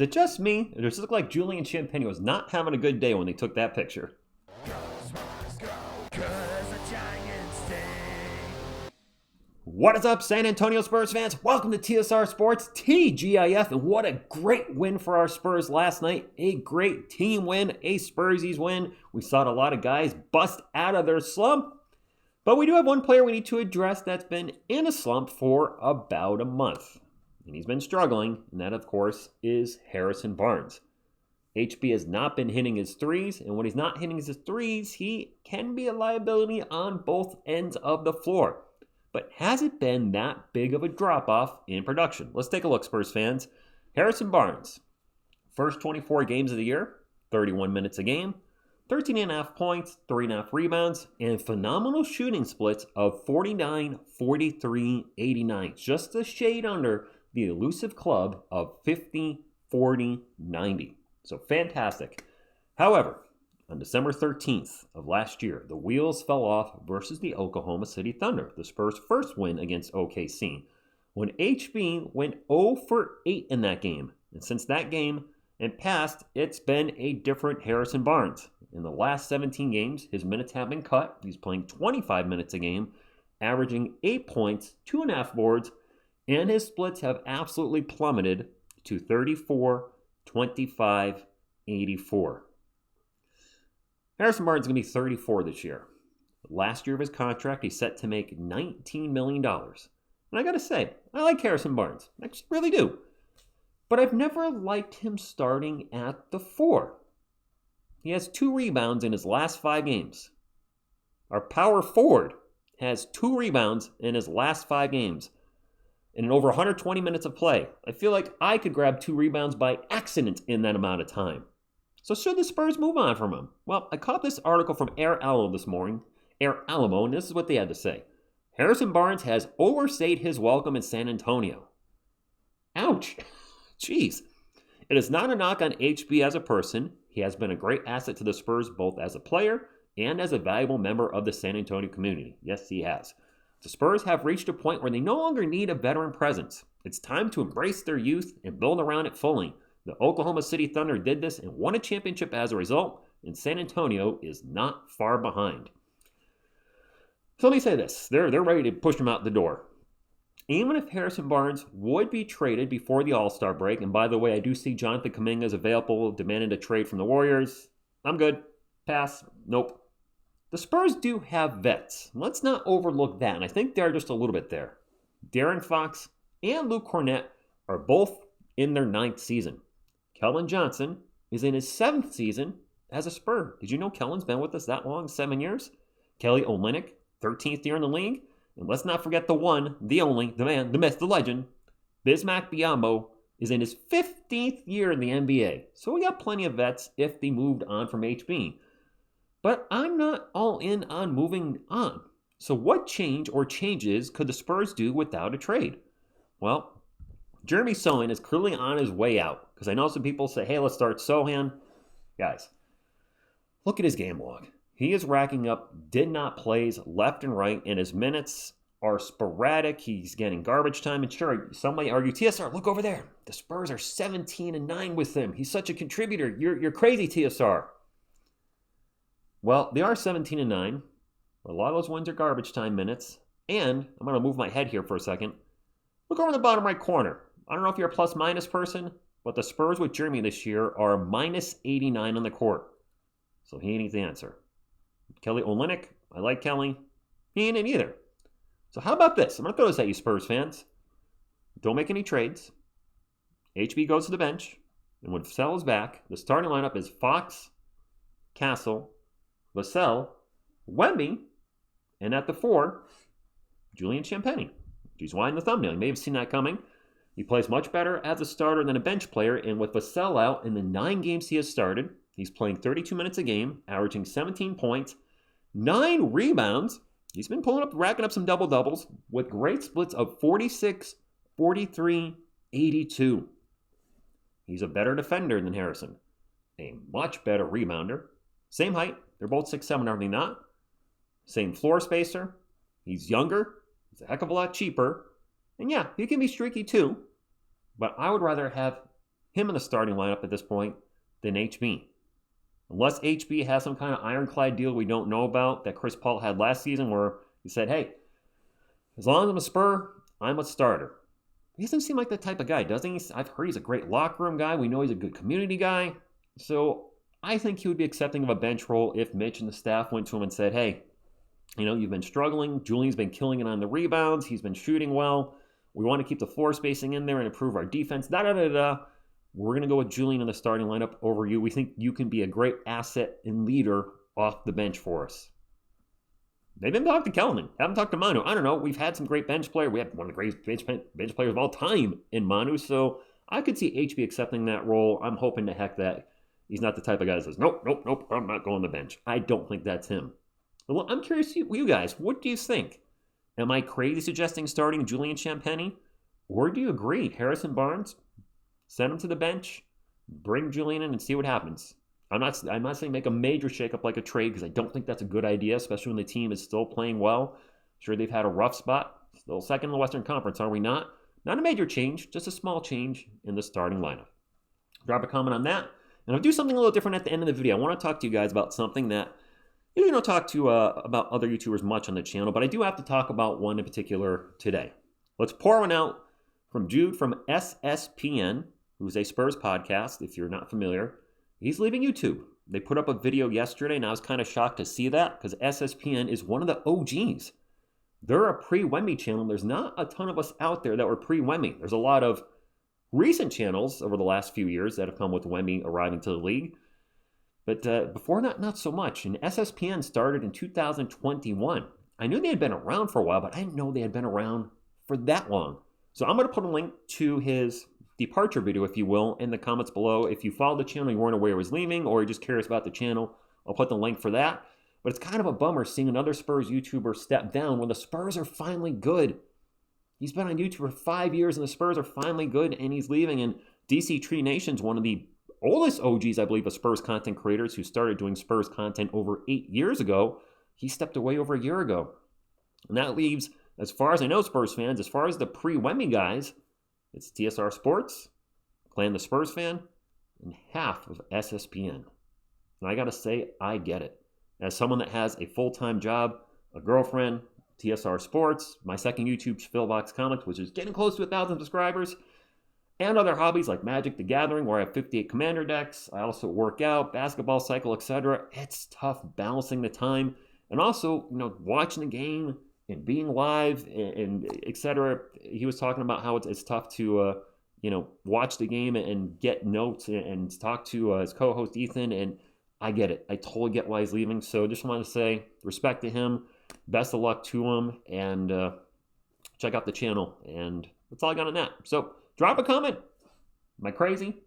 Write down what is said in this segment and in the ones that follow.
Is it just me, or does it look like Julian Champagnie was not having a good day when they took that picture? What is up, San Antonio Spurs fans? Welcome to TSR Sports, TGIF, and what a great win for our Spurs last night. A great team win, a Spursies win. We saw a lot of guys bust out of their slump, but we do have one player we need to address that's been in a slump for about a month, and he's been struggling, and that, of course, is Harrison Barnes. HB has not been hitting his threes, and when he's not hitting his threes, he can be a liability on both ends of the floor. But has it been that big of a drop-off in production? Let's take a look, Spurs fans. Harrison Barnes, first 24 games of the year, 31 minutes a game, 13.5 points, 3.5 rebounds, and phenomenal shooting splits of 49, 43, 89. Just a shade under the elusive club of 50, 40, 90. So fantastic. However, on December 13th of last year, the wheels fell off versus the Oklahoma City Thunder, the Spurs' first win against OKC, when HB went 0 for 8 in that game. And since that game and past, it's been a different Harrison Barnes. In the last 17 games, his minutes have been cut. He's playing 25 minutes a game, averaging 8 points, 2.5 boards, and his splits have absolutely plummeted to 34, 25, 84. Harrison Barnes is going to be 34 this year. Last year of his contract, he's set to make $19 million. And I got to say, I like Harrison Barnes. I just really do. But I've never liked him starting at the 4. He has 2 rebounds in his last 5 games. Our power forward has 2 rebounds in his last 5 games. And in over 120 minutes of play, I feel like I could grab 2 rebounds by accident in that amount of time. So should the Spurs move on from him? Well, I caught this article from Air Alamo this morning, and this is what they had to say. Harrison Barnes has overstayed his welcome in San Antonio. Ouch. Jeez. It is not a knock on HB as a person. He has been a great asset to the Spurs both as a player and as a valuable member of the San Antonio community. Yes, he has. The Spurs have reached a point where they no longer need a veteran presence. It's time to embrace their youth and build around it fully. The Oklahoma City Thunder did this and won a championship as a result, and San Antonio is not far behind. So let me say this. They're ready to push him out the door. Even if Harrison Barnes would be traded before the All-Star break, and by the way, I do see Jonathan Kuminga is available, demanding a trade from the Warriors. I'm good. Pass. Nope. The Spurs do have vets. Let's not overlook that, and I think they're just a little bit there. De'Aaron Fox and Luke Kornet are both in their 9th season. Keldon Johnson is in his 7th season as a Spur. Did you know Keldon's been with us that long, 7 years? Kelly Olynyk, 13th year in the league. And let's not forget the one, the only, the man, the myth, the legend, Bismack Biyombo is in his 15th year in the NBA. So we got plenty of vets if they moved on from HB. But I'm not all in on moving on. So what change or changes could the Spurs do without a trade? Well, Jeremy Sochan is clearly on his way out. Because I know some people say, hey, let's start Sochan. Guys, look at his game log. He is racking up did not plays left and right, and his minutes are sporadic. He's getting garbage time. And sure, some might argue, TSR, look over there. The Spurs are 17-9 with him. He's such a contributor. You're crazy, TSR. Well, they are 17-9. A lot of those wins are garbage time minutes. And I'm going to move my head here for a second. Look over in the bottom right corner. I don't know if you're a plus-minus person, but the Spurs with Jeremy this year are minus 89 on the court. So he ain't the answer. Kelly Olynyk, I like Kelly. He ain't it either. So how about this? I'm going to throw this at you, Spurs fans. Don't make any trades. HB goes to the bench. And when Vassell is back, the starting lineup is Fox, Castle, Vassell, Wemby, and at the 4, Julian Champagnie. He's wide in the thumbnail. You may have seen that coming. He plays much better as a starter than a bench player, and with Vassell out in the 9 games he has started, he's playing 32 minutes a game, averaging 17 points, 9 rebounds. He's been racking up some double-doubles with great splits of 46, 43, 82. He's a better defender than Harrison, a much better rebounder. Same height. They're both 6'7", are they not? Same floor spacer. He's younger. He's a heck of a lot cheaper. And yeah, he can be streaky too. But I would rather have him in the starting lineup at this point than HB. Unless HB has some kind of ironclad deal we don't know about that Chris Paul had last season where he said, hey, as long as I'm a Spur, I'm a starter. He doesn't seem like that type of guy, doesn't he? I've heard he's a great locker room guy. We know he's a good community guy. So I think he would be accepting of a bench role if Mitch and the staff went to him and said, hey, you've been struggling. Julian's been killing it on the rebounds. He's been shooting well. We want to keep the floor spacing in there and improve our defense. We're going to go with Julian in the starting lineup over you. We think you can be a great asset and leader off the bench for us. They didn't talk to Keldon. Haven't talked to Manu. I don't know. We've had some great bench players. We have one of the greatest bench players of all time in Manu. So I could see HB accepting that role. I'm hoping to heck that he's not the type of guy that says, nope, I'm not going to the bench. I don't think that's him. Well, I'm curious, you guys, what do you think? Am I crazy suggesting starting Julian Champagnie? Or do you agree? Harrison Barnes, send him to the bench, bring Julian in and see what happens. I'm not saying make a major shakeup like a trade because I don't think that's a good idea, especially when the team is still playing well. Sure, they've had a rough spot. Still second in the Western Conference, are we not? Not a major change, just a small change in the starting lineup. Drop a comment on that. And I'll do something a little different at the end of the video. I want to talk to you guys about something that you don't talk to about other YouTubers much on the channel, but I do have to talk about one in particular today. Let's pour one out from Jude from SSPN, who's a Spurs podcast, if you're not familiar. He's leaving YouTube. They put up a video yesterday, and I was kind of shocked to see that because SSPN is one of the OGs. They're a pre-Wemby channel. There's not a ton of us out there that were pre-Wemby. There's a lot of recent channels over the last few years that have come with Wemby arriving to the league. But before that, not so much. And SSPN started in 2021. I knew they had been around for a while, but I didn't know they had been around for that long. So I'm going to put a link to his departure video, if you will, in the comments below. If you followed the channel, you weren't aware he was leaving, or you're just curious about the channel, I'll put the link for that. But it's kind of a bummer seeing another Spurs YouTuber step down when the Spurs are finally good. He's been on YouTube for 5 years, and the Spurs are finally good, and he's leaving. And DC Tree Nation's one of the oldest OGs, I believe, of Spurs content creators who started doing Spurs content over 8 years ago. He stepped away over a year ago. And that leaves, as far as I know, Spurs fans, as far as the pre-Wemby guys, it's TSR Sports, Clan the Spurs Fan, and half of SSPN. And I got to say, I get it. As someone that has a full-time job, a girlfriend, TSR Sports, my second YouTube's Philbox Comics, which is getting close to 1,000 subscribers, and other hobbies like Magic the Gathering, where I have 58 Commander decks. I also work out, basketball cycle, etc. It's tough balancing the time. And also, watching the game and being live and etc. He was talking about how it's tough to, watch the game and get notes and talk to his co-host Ethan. And I get it. I totally get why he's leaving. So just wanted to say respect to him. Best of luck to him. And check out the channel. And that's all I got on that. So drop a comment. Am I crazy?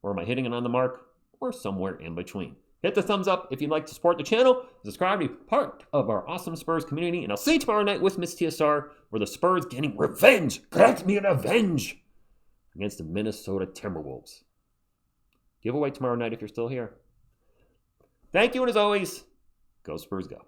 Or am I hitting it on the mark? Or somewhere in between? Hit the thumbs up if you'd like to support the channel. Subscribe to be part of our awesome Spurs community. And I'll see you tomorrow night with Miss TSR, where the Spurs getting revenge. Grant me revenge against the Minnesota Timberwolves. Giveaway tomorrow night if you're still here. Thank you, and as always, go Spurs go.